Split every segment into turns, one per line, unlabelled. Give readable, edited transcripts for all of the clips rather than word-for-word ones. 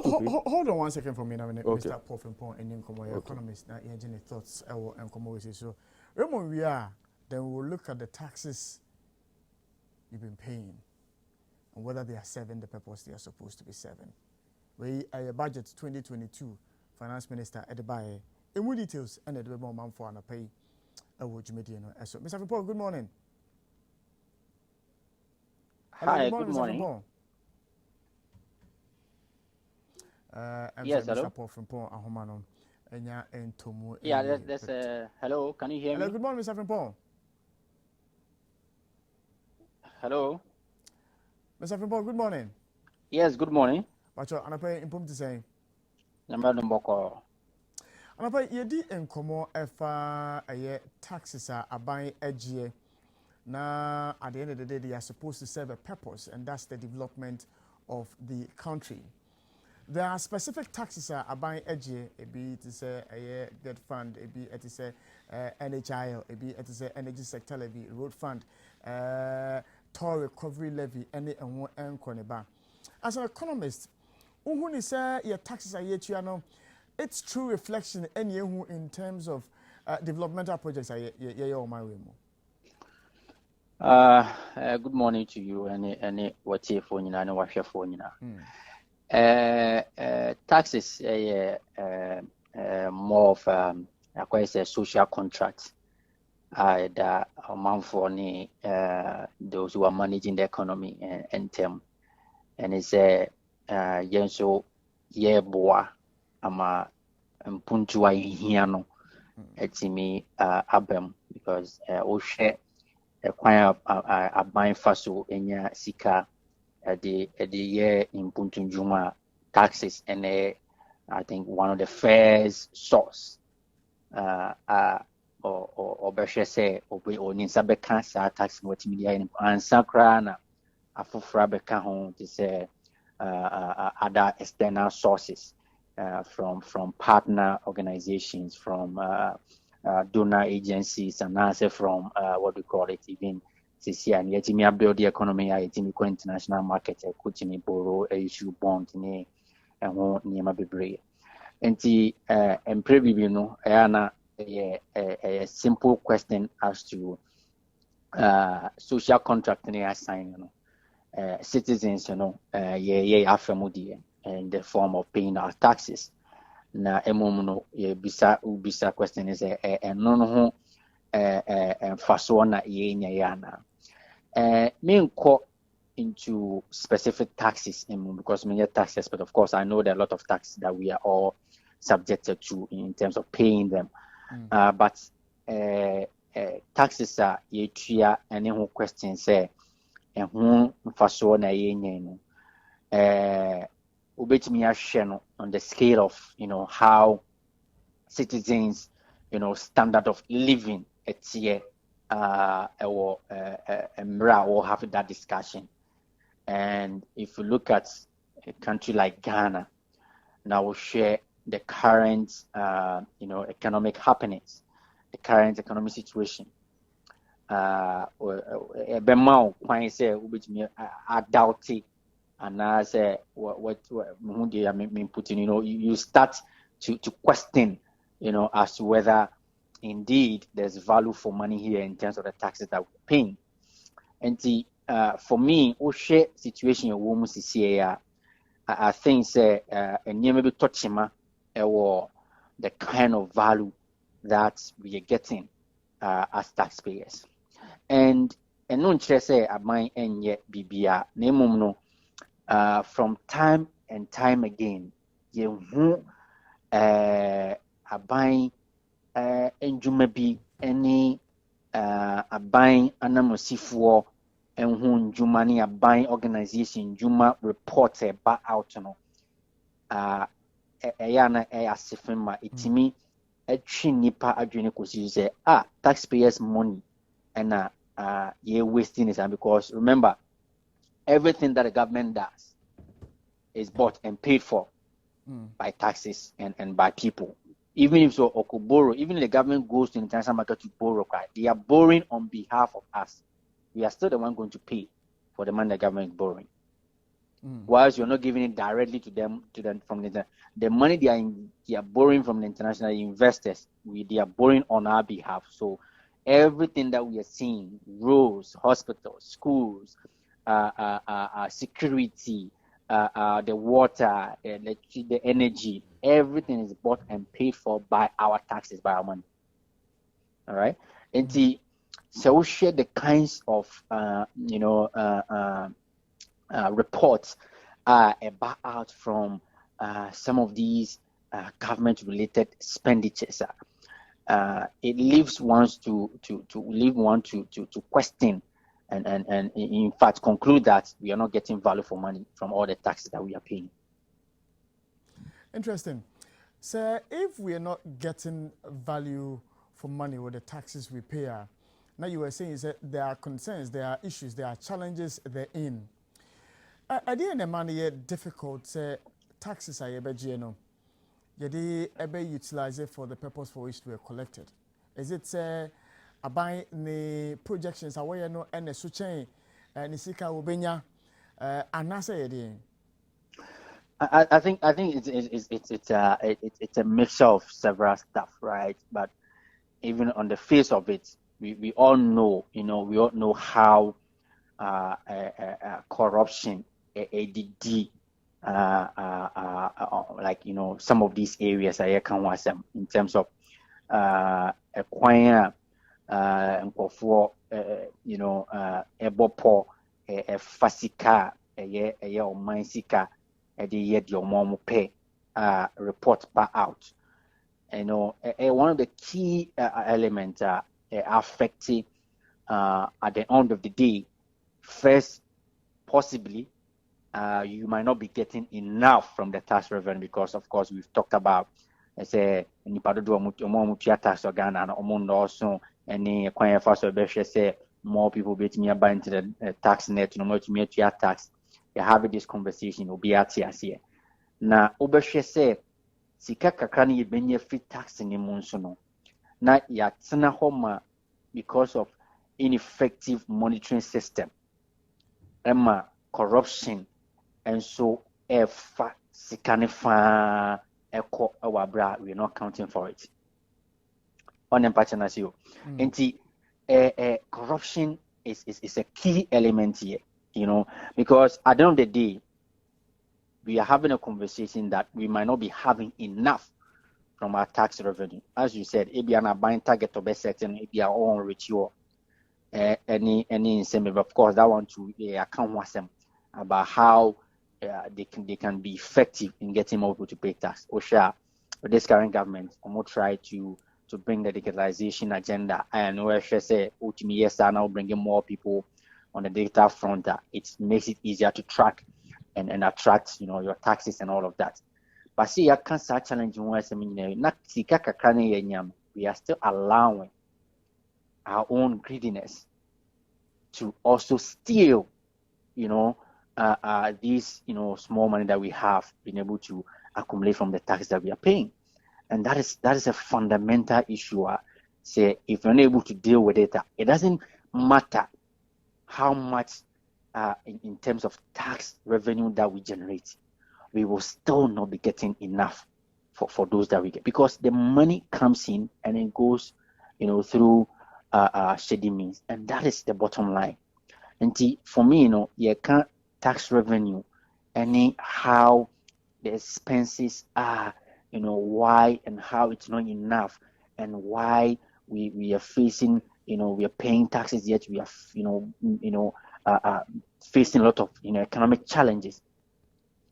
Hold on 1 second for me now,
Okay.
Mr. Poffinpon and Nkomo, Economist, now any thoughts and Nkomo is so. Remember we are, then we'll look at the taxes you've been paying and whether they are serving the purpose they are supposed to be serving. We are a budget 2022 Finance Minister Edebaye. In more details and the more man for an pay. So, Mr. Frimpong, good morning.
Hi,
Hello,
good morning.
Mr. Frimpong.
Yes, hello.
Mr. Poffinpon Ahomano.
Yeah, there's a hello. Can you hear me?
Hello, good morning, Mr. Frimpong.
Hello.
Mr. Frimpong, good morning.
Yes, good morning.
Bacho, anapa impom to say.
Number Mboko.
Anapa yedi enkomo efa aye taxes are aban edge. Now, at the end of the day, they are supposed to serve a purpose, and that's the development of the country. There are specific taxes are buying edge, a be to say a debt fund, a be to say NHIL, a be to say energy sector levy, road fund, toll recovery levy, any and one and as an economist, who say your taxes are yet it's true reflection any in terms of developmental projects are my way more.
Good morning to you. Any what's your phone? And what's your phone? Taxes more of I call it a social contract. That amount for those who are managing the economy and term, and it's a so boa ama mpuntua hiano etimi abem because share kwan aban faso enya sika the year in Puntunjuma taxes and I think one of the first source or better say or ninsabeka sa tax multimedia in ansakra na afufra beka hon to say other external sources from partner organizations, from donor agencies, and also from what we call it even and yet me build the economy at international market coaching borrow issue bond and near bebre and the you know a simple question as to social contract assign citizens afamudi in the form of paying our taxes na no bisa question is no ho faso na yana me go into specific taxes because many taxes, but of course I know there are a lot of taxes that we are all subjected to in terms of paying them. But taxes are yetua and who question say and who faso na no ubetimi ahye on the scale of how citizens standard of living at here we'll have that discussion. And if you look at a country like Ghana, now we'll share the current economic happenings, the current economic situation. Bemau when say adult and I say what I mean putting you start to question as to whether indeed there's value for money here in terms of the taxes that we're paying. And for me, share situation your woman is here. I think say and maybe touching the kind of value that we are getting as taxpayers. And no interest say at my end yet BBR name from time and time again, you are buying njuma bi any aban anamosifoɔ ɛho njuma ne aban organization njuma report ba out no ɛyɛ na ɛyɛ asefin ma etimi atwi nipa adwene kosi sɛ taxpayers money ɛna ye wasting it because remember everything that the government does is bought and paid for by taxes and by people. Even if so, or could borrow, even if the government goes to the international market to borrow, they are borrowing on behalf of us. We are still the one going to pay for the money the government is borrowing. whilst you're not giving it directly to them from the money they are borrowing from the international investors. They are borrowing on our behalf. So everything that we are seeing, roads, hospitals, schools, security, the water, the energy, everything is bought and paid for by our taxes, by our money. All right, and so we share the kinds of reports about from some of these government-related expenditures. It leaves one to question and in fact conclude that we are not getting value for money from all the taxes that we are paying.
Interesting. So if we are not getting value for money with the taxes we pay, now you were saying is that there are concerns, there are issues, there are challenges therein. At the end of the money, difficult taxes are no. Yet they utilize it for the purpose for which they were collected. Is it about the projections away no and the switching and the sika ubenya anasa
I think it's a mixture of several stuff, right? But even on the face of it, we all know, we all know how corruption, ADD, like some of these areas I can watch them in terms of acquire for ebopo fasika or mansika the yet your mom pay report back out. One of the key elements affecting at the end of the day, first, possibly you might not be getting enough from the tax revenue because, of course, we've talked about say tax organ and also any say more people bet me about into the tax net, no more to tax. You're having this conversation, will be at here. Now, Obershare say, Sika Kakani benye free tax in the monsoon. Now, yatsana homa because of ineffective monitoring system, Emma corruption, and so if Sikanifa Echo Awabra, we're not counting for it. On empathy, and corruption is a key element here. Because at the end of the day, we are having a conversation that we might not be having enough from our tax revenue. As you said, if we are buying target to be certain, if we are all ritual, any incentive, of course, that one to account with them about how they can be effective in getting more people to pay tax. Osha, this current government, will try to bring the digitalization agenda. And we should say, yes, now bringing more people on the data front. It makes it easier to track and attract, your taxes and all of that. But see, I can't start challenging what I mean. We are still allowing our own greediness to also steal, these, small money that we have been able to accumulate from the tax that we are paying. And that is a fundamental issue. Say, if you're not able to deal with it, it doesn't matter how much in terms of tax revenue that we generate, we will still not be getting enough for those that we get, because the money comes in and it goes, through shady means, and that is the bottom line. And for me, you can't tax revenue and how the expenses are, why and how it's not enough, and why we are facing, we are paying taxes yet we are, facing a lot of economic challenges.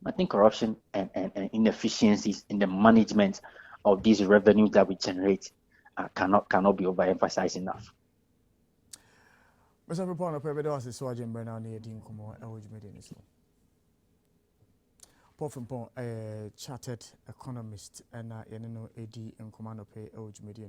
I think corruption and inefficiencies in the management of these revenues that we generate cannot be overemphasized enough.
Mr. Propon, I was so agent Bernard near Dean Como, a chartered economist and AD in command of pay media.